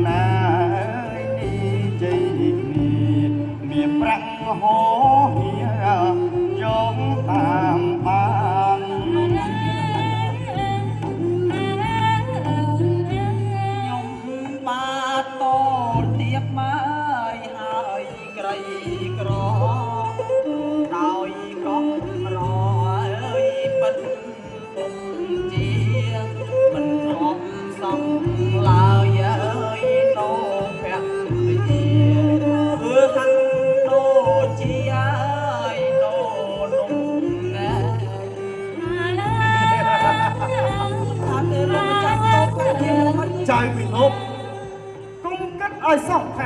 ណានេះជ័យនេះមានប្រាក់ហោហៀយកតាមបានខ្ញុំបាទតទៀបមកហើយក្រីក្រដោយកងរអើយពិតពុំជាមិនធ្លាប់សំឡើយអើយណូភៈវិជាហាន់ដូចជាអើយណូនំណាអត់ទេលោកចាស់តោកជាមកចៅពិភពគុំគិតឲ្យសោះ